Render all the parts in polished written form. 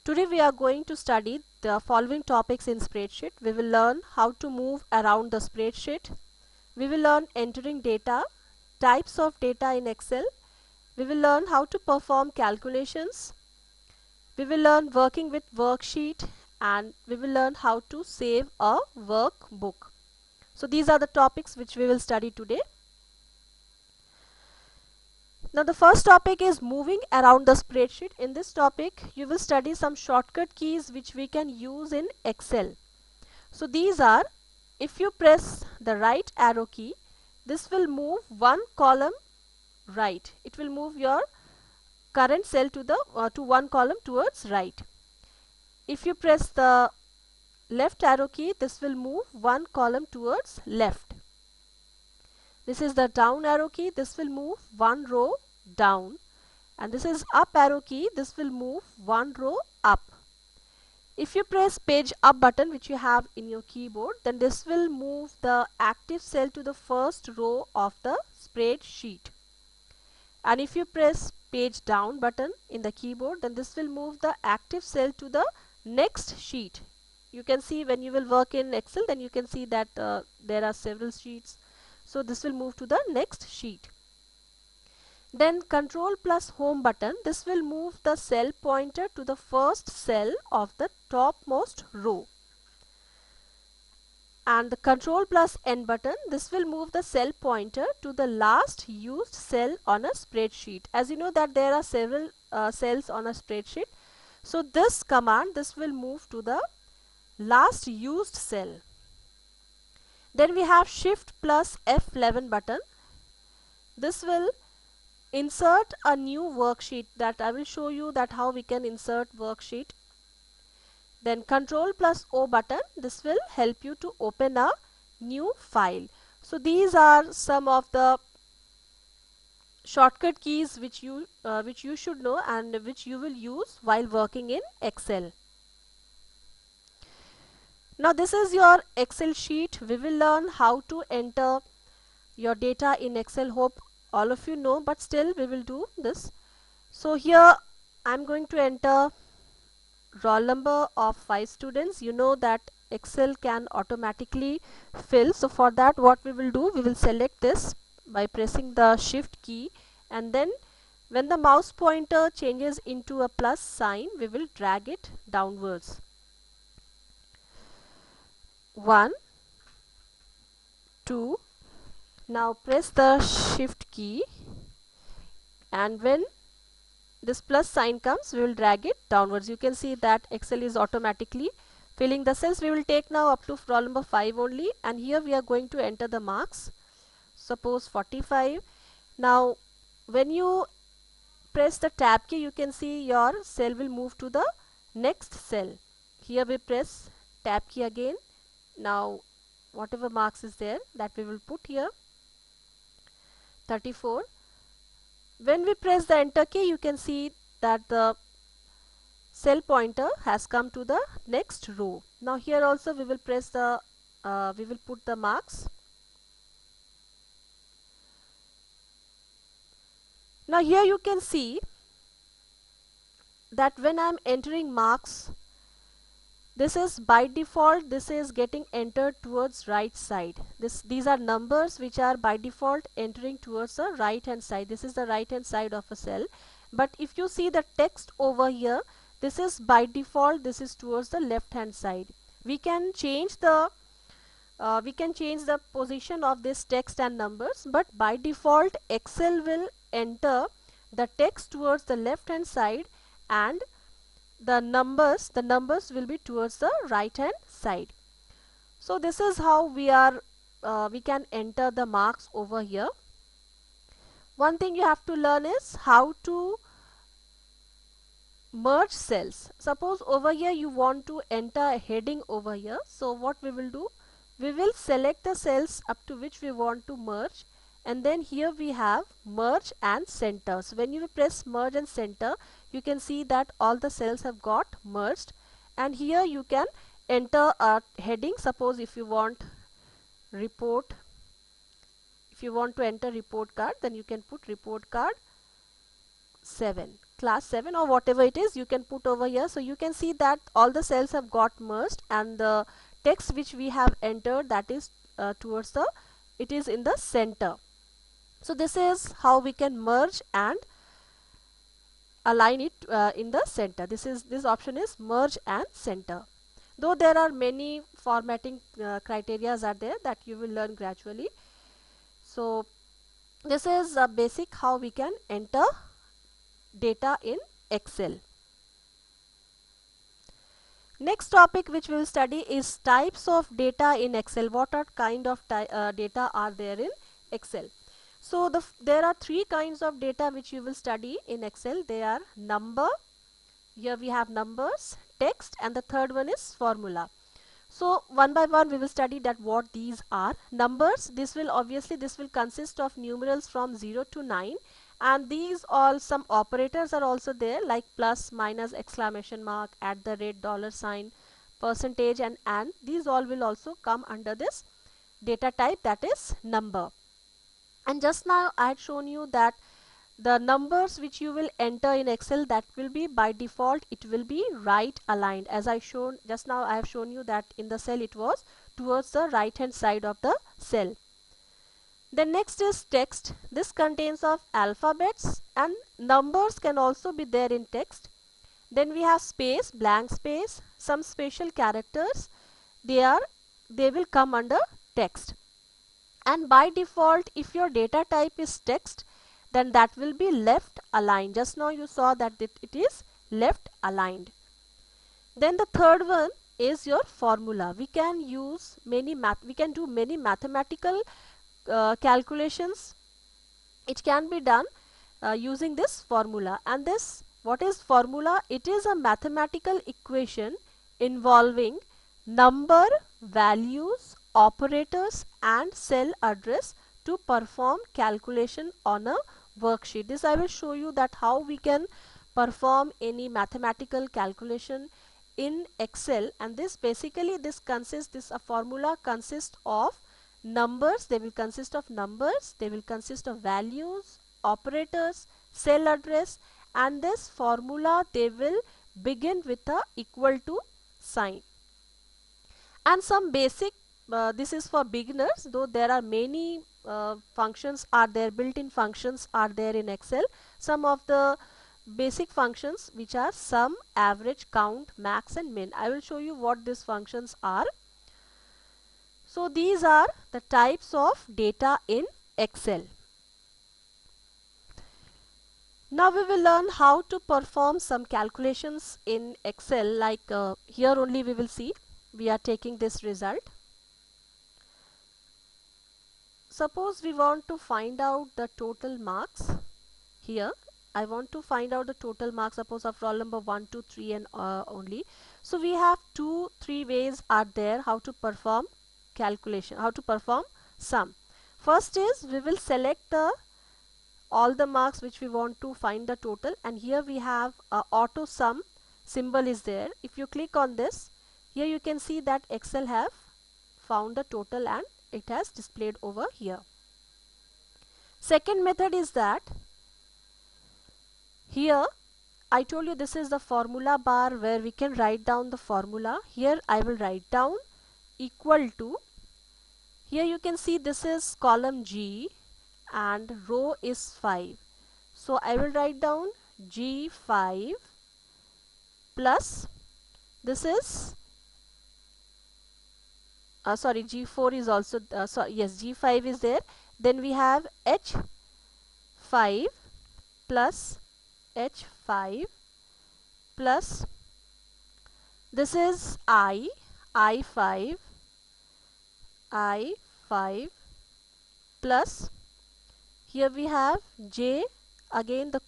Today we are going to study the following topics in spreadsheet. We will learn how to move around the spreadsheet. We will learn entering data, types of data in Excel. We will learn how to perform calculations. We will learn working with worksheet, and we will learn how to save a workbook. So these are the topics which we will study today. Now the first topic is moving around the spreadsheet. In this topic you will study some shortcut keys which we can use in Excel. So these are, if you press the right arrow key, this will move one column right. It will move your current cell to one column towards right. If you press the left arrow key, this will move one column towards left. This is the down arrow key, this will move one row down, and this is up arrow key, this will move one row up. If you press page up button which you have in your keyboard, then this will move the active cell to the first row of the spreadsheet. And if you press page down button in the keyboard, then this will move the active cell to the next sheet. You can see when you will work in Excel, then you can see that there are several sheets. So this will move to the next sheet. Then Control plus Home button, this will move the cell pointer to the first cell of the topmost row. And the Control plus N button, this will move the cell pointer to the last used cell on a spreadsheet. As you know that there are several cells on a spreadsheet. So this command, this will move to the last used cell. Then we have Shift plus F11 button. This will insert a new worksheet, that I will show you that how we can insert worksheet. Then Control plus O button, this will help you to open a new file. So these are some of the shortcut keys which you should know and which you will use while working in Excel. Now this is your Excel sheet. We will learn how to enter your data in Excel. Hope all of you know, but still we will do this. So here I'm going to enter roll number of 5 students. You know that Excel can automatically fill. So for that, what we will do, we will select this by pressing the shift key, and then when the mouse pointer changes into a plus sign, we will drag it downwards. 1, 2. Now press the shift key, and when this plus sign comes, we will drag it downwards. You can see that Excel is automatically filling the cells. We will take now up to roll number 5 only, and here we are going to enter the marks. Suppose 45. Now when you press the tab key, you can see your cell will move to the next cell. Here we press tab key again. Now whatever marks is there, that we will put here. 34. When we press the enter key, you can see that the cell pointer has come to the next row. Now here also we will press the we will put the marks. Now here you can see that when I am entering marks, this is by default, this is getting entered towards right side. These are numbers which are by default entering towards the right hand side. This is the right hand side of a cell. But if you see the text over here, this is by default, this is towards the left hand side. We can change the position of this text and numbers, but by default Excel will enter the text towards the left hand side, and the numbers will be towards the right hand side. So this is how we can enter the marks over here. One thing you have to learn is how to merge cells. Suppose over here you want to enter a heading over here. So what we will do, we will select the cells up to which we want to merge, and then here we have merge and center. So when you press merge and center, you can see that all the cells have got merged, and here you can enter a heading. Suppose if you want report, if you want to enter report card, then you can put report card 7. class 7 or whatever it is, you can put over here. So you can see that all the cells have got merged, and the text which we have entered, that is towards the, it is in the center. So this is how we can merge and align it in the center. This option is merge and center. Though there are many formatting criterias are there that you will learn gradually. So this is a basic how we can enter data in Excel. Next topic which we will study is types of data in Excel. What are kind of data are there in Excel? So there are three kinds of data which you will study in Excel. They are number, here we have numbers, text, and the third one is formula. So one by one we will study that what these are. Numbers, this will consist of numerals from 0 to 9, and these all, some operators are also there like plus, minus, exclamation mark, at the rate, dollar sign, percentage, and these all will also come under this data type, that is number. And just now I had shown you that the numbers which you will enter in Excel, that will be by default, it will be right aligned. As I shown just now, I have shown you that in the cell it was towards the right hand side of the cell. Then next is text. This contains of alphabets, and numbers can also be there in text. Then we have space, blank space, some special characters, they will come under text. And by default, if your data type is text, then that will be left aligned. Just now you saw that it is left aligned. Then the third one is your formula. We can use many do many mathematical calculations. It can be done using this formula. And this, what is formula? It is a mathematical equation involving number, values, operators, and cell address to perform calculation on a worksheet. This I will show you that how we can perform any mathematical calculation in Excel. And this basically, this formula consists of numbers. They will consist of numbers, they will consist of values, operators, cell address, and this formula, they will begin with a equal to sign. And some basic, this is for beginners, though there are many functions are there, built-in functions are there in Excel. Some of the basic functions which are sum, average, count, max, and min. I will show you what these functions are. So these are the types of data in Excel. Now we will learn how to perform some calculations in Excel, like here only we will see, we are taking this result. Suppose we want to find out the total marks. Here I want to find out the total marks, suppose of roll number 1, 2, 3 and only. So we have 2-3 ways are there how to perform calculation, how to perform sum. First is, we will select all the marks which we want to find the total, and here we have auto sum symbol is there. If you click on this, here you can see that Excel have found the total and it has displayed over here. Second method is that here I told you this is the formula bar where we can write down the formula. Here I will write down equal to, here you can see this is column G and row is 5. So I will write down G5 plus, this is G4 is also yes, G5 is there. Then we have H5 plus H5 plus, this is I5 plus, here we have J, again the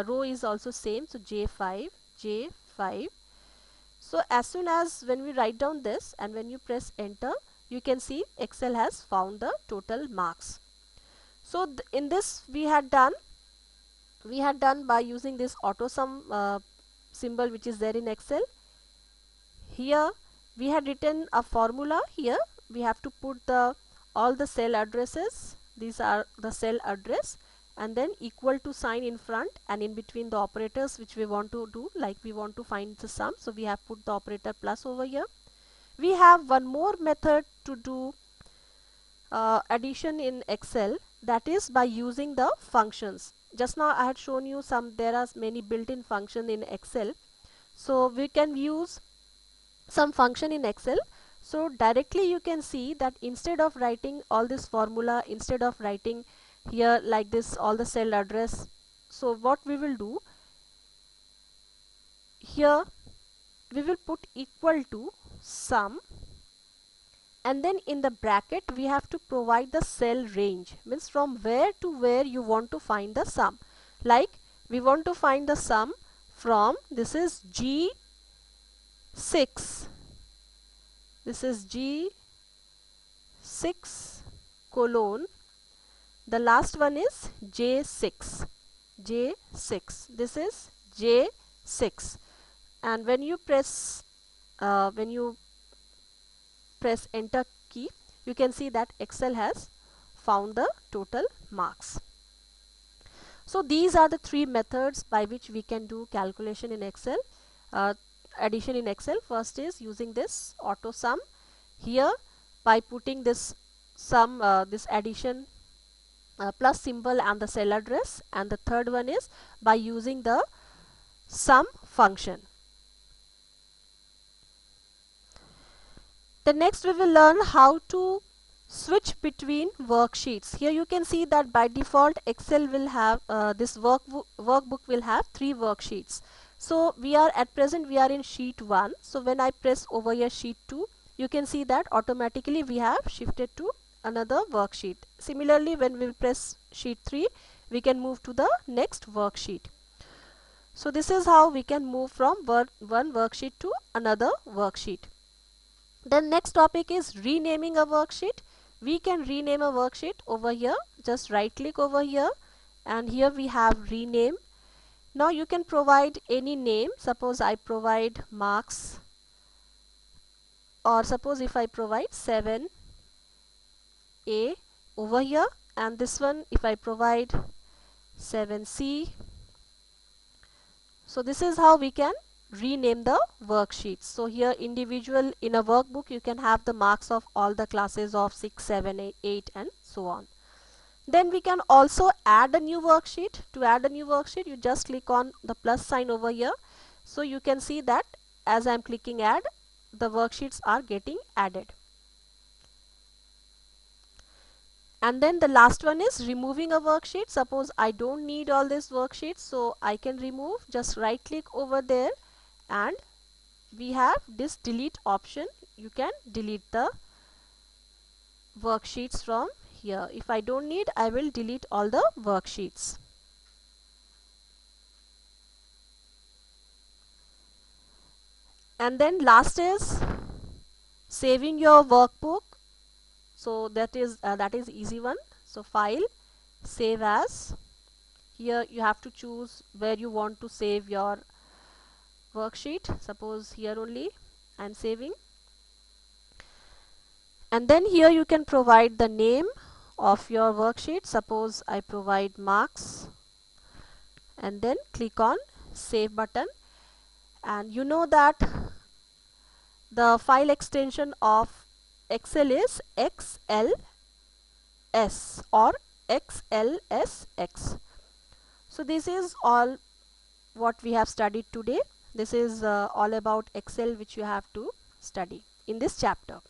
row is also same, so J5. So as soon as when we write down this and when you press enter, you can see Excel has found the total marks. So in this we had done by using this auto sum symbol which is there in Excel. Here we had written a formula. Here we have to put all the cell addresses. These are the cell address, and then equal to sign in front, and in between the operators which we want to do, like we want to find the sum, so we have put the operator plus over here. We have one more method to do addition in Excel, that is by using the functions. Just now I had shown you there are many built-in functions in Excel, so we can use some function in Excel. So directly you can see that instead of writing all this formula, instead of writing here like this all the cell address, so what we will do here, we will put equal to sum, and then in the bracket we have to provide the cell range, means from where to where you want to find the sum. Like we want to find the sum from, this is G6, this is G6 colon, the last one is J6, J6, this is J6, and when you press enter key, you can see that Excel has found the total marks. So these are the three methods by which we can do calculation in Excel, addition in Excel. First is using this auto sum here by putting this sum, this addition plus symbol and the cell address, and the third one is by using the sum function. Then next we will learn how to switch between worksheets. Here you can see that by default Excel will have this workbook will have 3 worksheets. So we are at present we are in sheet 1. So when I press over here sheet 2, you can see that automatically we have shifted to another worksheet. Similarly, when we press sheet 3, we can move to the next worksheet. So this is how we can move from one worksheet to another worksheet. Then next topic is renaming a worksheet. We can rename a worksheet over here. Just right click over here, and here we have rename. Now you can provide any name. Suppose I provide marks, or suppose if I provide 7A over here, and this one if I provide 7C. So this is how we can rename the worksheets. So here individual, in a workbook you can have the marks of all the classes of 6, 7, 8 and so on. Then we can also add a new worksheet. To add a new worksheet, you just click on the plus sign over here. So you can see that as I am clicking add, the worksheets are getting added. And then the last one is removing a worksheet. Suppose I don't need all these worksheets, so I can remove. Just right click over there, and we have this delete option. You can delete the worksheets from here. If I don't need, I will delete all the worksheets. And then last is saving your workbook. So that is easy one. So file, save as. Here you have to choose where you want to save your worksheet. Suppose here only I am saving, and then here you can provide the name of your worksheet. Suppose I provide marks, and then click on save button, and you know that the file extension of Excel is XLS or XLSX. So this is all what we have studied today. This is all about Excel which you have to study in this chapter.